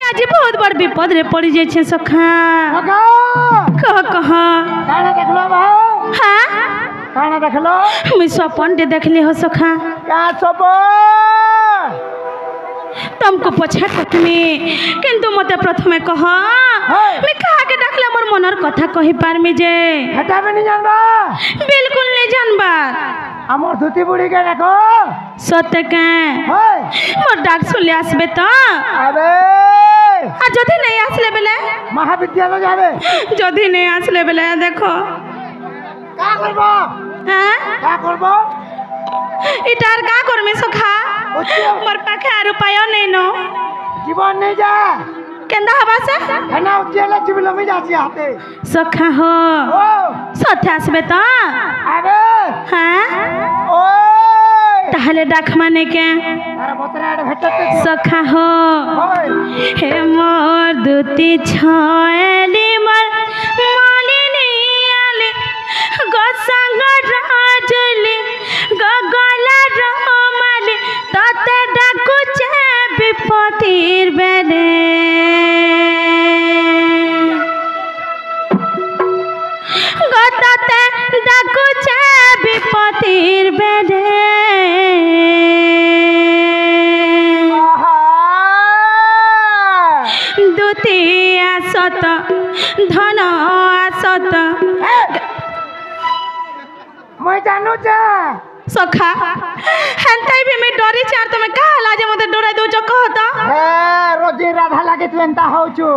आज बहुत बड़ विपद रे पड़ जाए सखा कह कह हाँ काना देखलो मुई सपन दे देखली हो सखा का सपन तुमको पछा कथनी किंतु मते प्रथमे कह मैं कहा के डाकले मोर मनर कथा कहि पारमी जे हटा में नहीं जानबा बिल्कुल नहीं जानबा हमर धुती बुड़ी के देखो सत्य के मोर डाक सुनले आसबे तो अबे आ जदी नहीं आसले बेले महाविद्यालय जाबे जदी नहीं आसले बेले देखो का करबो हां का करबो इटार का करमे सखा मोर पाखे आ रुपया नहीं नो जीवन नहीं जा केंदा हवा से खाना उचेला जीवन में जासी हाथे सखा हो ओ सत्य आसबे तो अबे हां ओए ताहले डाक माने के अरे बतरा भेटते सखा हो हे मोर दुती छयली मोर मालिनी आले गोसंग राजली गगला रमाले तते डाकू चे विपतिर बेले गतते डाकू चे विपतिर बेले दुती आसत धन आसत मैं जानू जा सखा हेंताई भी मैं डरी चार तो मैं कहा लाजे मते डराई दो जो कहता ए रोजी राधा लागे तू एंता होचू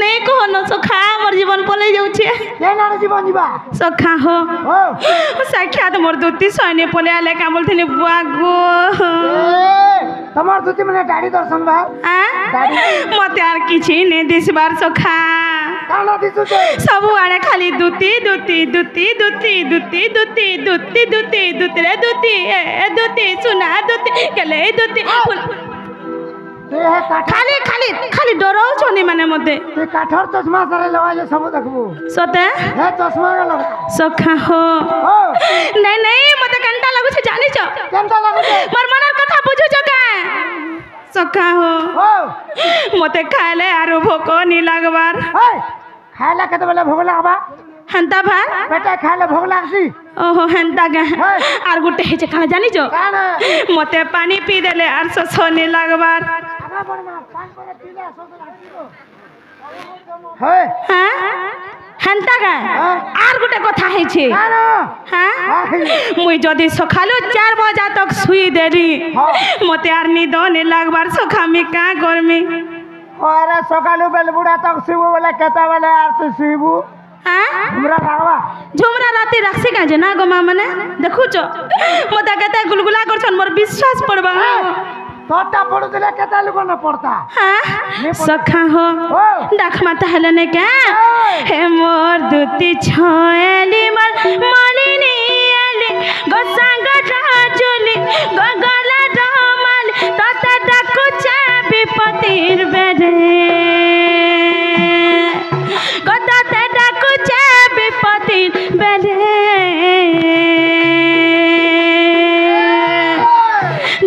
नहीं कहो न सखा मोर जीवन पले जाउ छे के ना जीवन जीवा सखा हो ओ साक्षात मोर दुती सैने पले आले का बोलथनी बुआ गो ए तमार दुती मने दाढ़ी दर्शन बा आ मते आर किछि ने दिसबार सखा काना दिसु छे सब आड़े खाली दुती दुती दुती दुती दुती दुती दुती दुती दुती रे दुती ए दुती सुना दुती केले दुती ते है काठ खाली खाली खाली डरो छनी माने मते ते काठर चश्मा सारे लगा जे सब देखबो सते हे चश्मा के लगा सखा हो ओ नहीं नहीं मते कंटा लागु छे जानि छ केनता लागो छे मोर मनर कथा बुझु छ का सखा हो ओ मते खाले आरो भोको नी लागबार ए खाला कते बेला भोग लागबा हंता भार बेटा खाले भोग लागसी ओहो हंता गा आर गुटे हे छ काना जानि छ काना मते पानी पी देले आर सो नी लागबार आगा बड़मा पान करे पीले सो लागसी हे हां हंता गा आर गुटे कथा हे छे काना हां मुई जदी सखालो 4 बजे तक सुई देली मते आर निद ने लागबार सखा मी का करमी अरे सकालू बेल बुढ़ा तक सुबह वाला कहता वाला यार तू सुबू हां हमरा लागवा झुमरा राती रखसी का जना गो मा मने देखु छ मता कहता गुलगुला करछन मोर विश्वास पड़बा तोटा पड़ू दिले कहता लोग न पड़ता हां सखा हो डाक माता हेले ने के हे मोर दुती छयली मोर मालिनी आले गोसांग राजली गगला रमाल तता डाकू चा विपतिर बेरे गतते डाकू चा विपतिर बेरे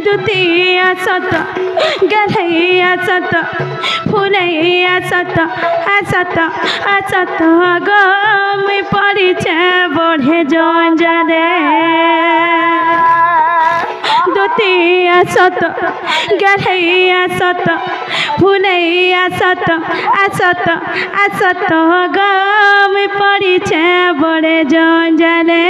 दुती आसत गलई आसत फुलई आसत आसत आसत गम पड़ी छे बढ़े जंजरे दुती आसत गलई आसत फुलई आसत आसत आसत गम पड़ी छे बढ़े जंजरे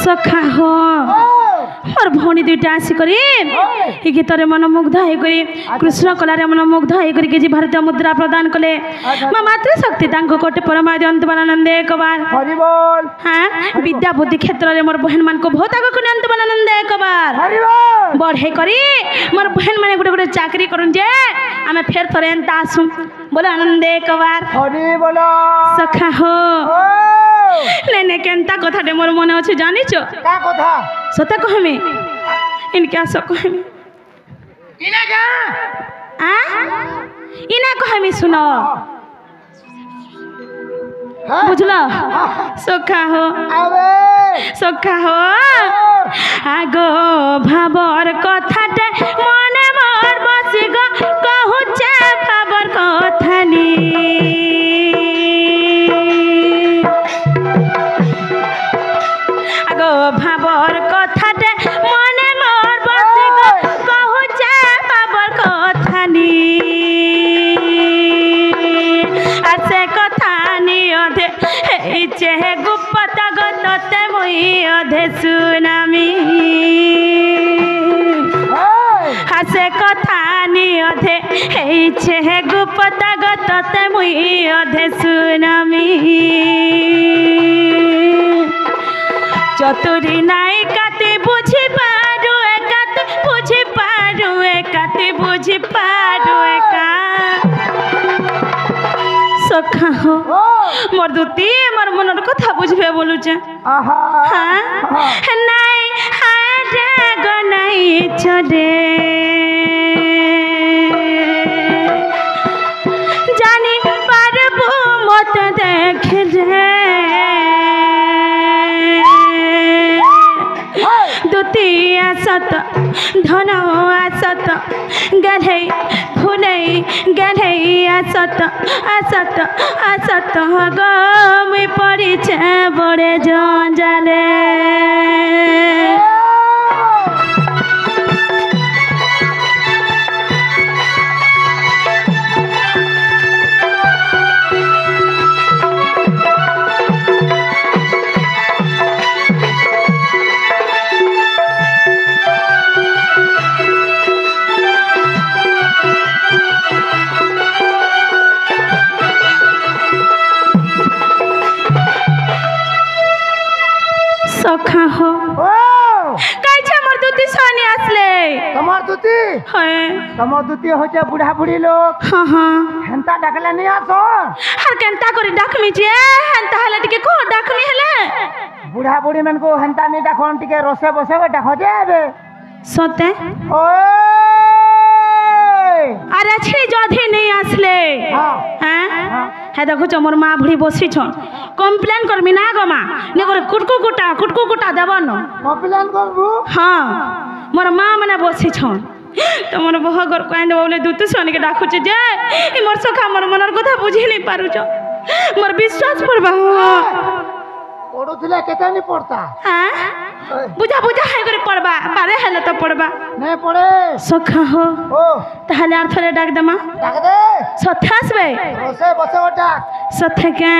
सखा हो और भौणी दुईटा आसिक गीतर मनमुग्ध होकर कृष्ण कलार मनमुग्ध होकर कि भारतीय मुद्रा प्रदान कले माँ मातृशक्ति कोटे परमा दिंत बानंदे एक बार हाँ विद्या बुद्धि क्षेत्र में मोर बहन मान को बहुत आगे को नियंत बानंदे एक बार बढ़े करी मोर बहन माने गोटे गोटे चाकरी करूँ जे आमे फेर थोड़े एंता आसू बोलो आनंदे एक बार सखा हो लेने केंता कथा डे मोर मने अछि जानि छ का कथा सता कहमे इनके आस कहमे इना का इना कहमे सुनो बुझलो सखा हो सखा हो आगो भाबर कथाटे मने मोर बसि गो कहू चे भाबर कथानी भाबर कथाटे मने मोर बसि गो कहू चे भाबर कथानी आ से कथानी अधे इचे गुप्त गतते मुई अधे सुनामी आ से कथानी अधे इचे गुप्त गतते मुई अधे सुनामी चतुरी नाई काते बुझी पारू एकाते बुझी पारू एकाते बुझी पारू एका सखा हो मोर दुती मोर मनर कथा बुझबे बोलु छे हां नाई हाय रे गो नाई छडे जानी पारबो मत देख रे आसत धन आसत गढ़े फूले गढ़े आसत आसत आसत गम पड़ी बड़े जंजाले सखा हो काइछे मोर दुती सोनी आसले तमर दुती है तमर दुती होचे बुढ़ा बुढ़ी लोग हां हां हेंता डाकले नहीं आसो हर केंता करी डाकमी जे हेंता हले टिके को डाकमी हले बुढ़ा बुढ़ी मन को हेंता नहीं डाकन टिके रोसे बसे डाको जेबे सते ओए अरे छी जधि नहीं आसले हां है देखो मोर माँ भुड़ी बसी छ कम्प्लेन करमी ना गो माँ ने करे कुटकु कुटा देबो न कम्प्लेन करबू हां मोर माँ माने बसी छ तो मोर बहगर कांद बोले दूत सोनी के डाकु जे ई मोर सखा मोर मनर कथा बुझी नहीं पारु छ मोर विश्वास पड़बा पढुथिले केते नहीं पड़ता हां बुझा बुझा है करे पड़बा बारे हेले तो पड़बा नहीं पड़े सखा हो ओ ताहले आर थरे डाक दमा डाक दे सथासबे रोसे बसे डाक सथे के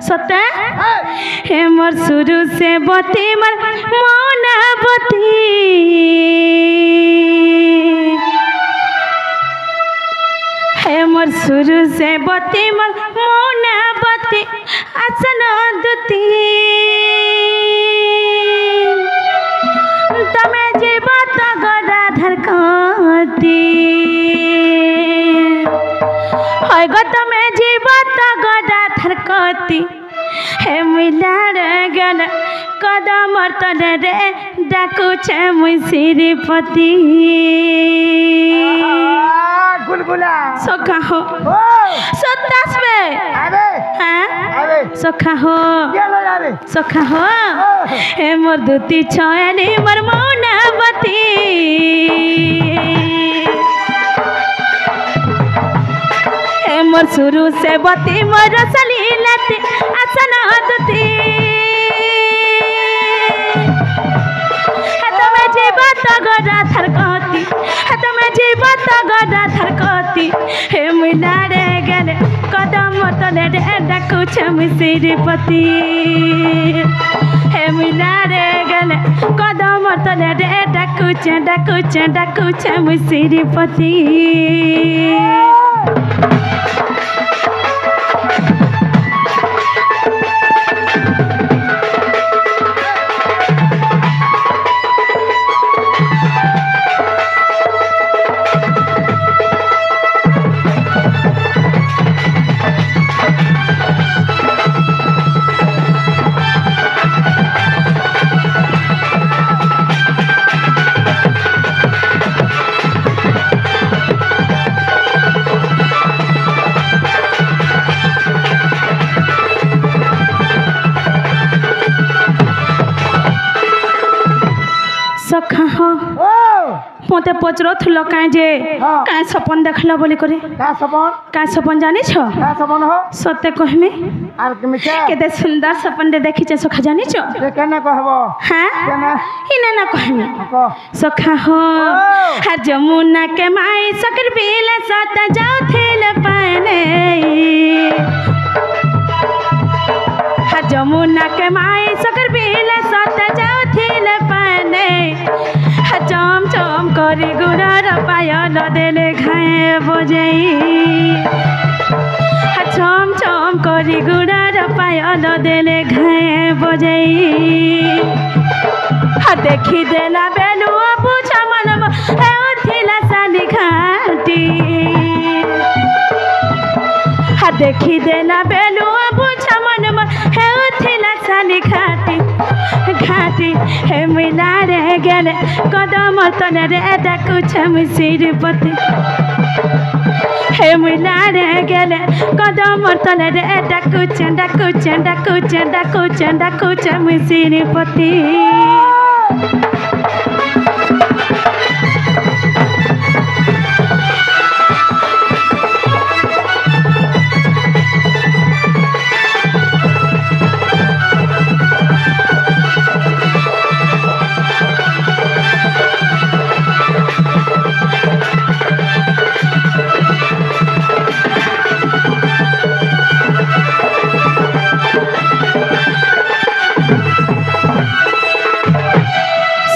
सते हे मोर शुरू से बती मर मौना बती हे मोर शुरू से बती मर मौना बती आसन दुती तमे जीवत गदाधर कती হয় গো তমে জীবত গদাধর কতি হে মিলার গেল কদমর তলে রে ডাকুছে মুই শ্রীপতি गुलगुला सखा हो सतासबे आबे हां आबे सखा हो गेलो आबे सखा हो हे मोर दुती छयली मोर मौनावती हे मोर शुरू से बती मोर सलीलती आसन दुती तमे जीवत गदाधर कती तमे जीवत गदाधर कती हे मिला रे गेले कदम तले रे डाकुछ मुई श्रीपति हे मिला रे गेले गेले कदम तले रे डाकुचे मु श्रीपति सखा हो मते पचरथुल काए जे काए सपन देखला बोली करे का सपन जानि छ सत्य कहमे केते सुंदर सपन रे देखि छ सखा जानि छ केना कहबो हां इना ना कहमे सखा हो हर जमुना के माई सकर बेला सत जाओ थेल पाने हर जमुना के माई सकर बेला सत जाओ थेल पाने चम चम करी गुड़ार पायल देले खाए बजाई चम चम करी गुड़ार पायल देले खाए बजाई देखी देला बेलुआ पूछा मन थिला साली घाटी देखी देला बेलुआ पूछा मन थिला साली घाटी घाटी हे मिला रे गेले कदम तले रे डाकुचे मु श्रीपति हे मिला रे गेले कदम तले रे डाकुचे मु श्रीपति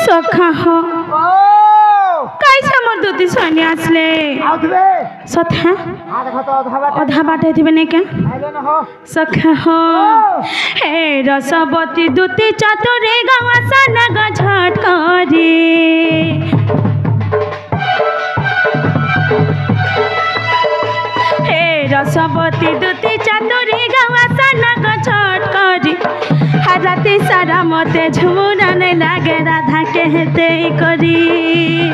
सखा हो कैसे मोर दूती सोनी आसले सथा अधा बाटे थिबे ने के सखा हो हे रसवती दूती चतुरे गावा सनग झट करे हे रसवती दूती चतुरे गावा सनग झट करे राति सारा मते झुमुरा नहीं लागे राधा कहते करी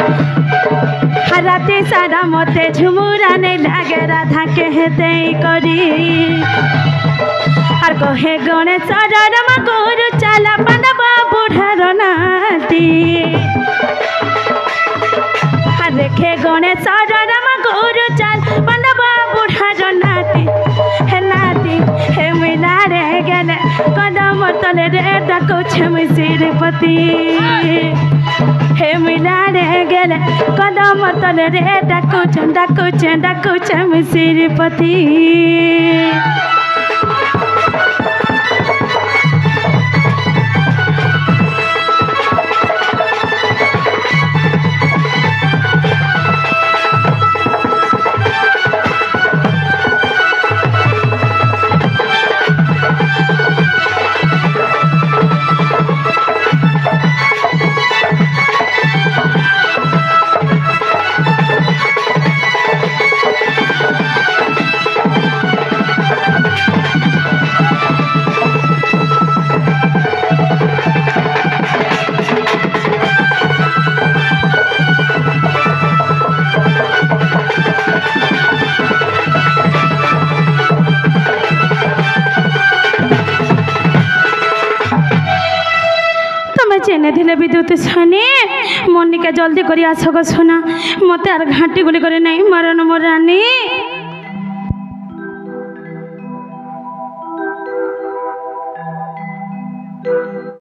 राति सारा मते झुमुरा नहीं लागे राधा कहते करी और कहे गणेश रमा गोरु चाला पांडवा बुढ़ार नाती देखे गणेश रमा गोरु चाल पांडवा बुढ़ार नाती हे मिला रे गेले कदम तले रे डाकुचे मु श्रीपति हे मिला रे गेले कदम तले रे डाकुचे मु श्रीपति चेने थिले विद्युत छाने मनिका जल्दी करी आस गो सोना मत आर घाटी गुली करे नहीं मारन मोर रानी।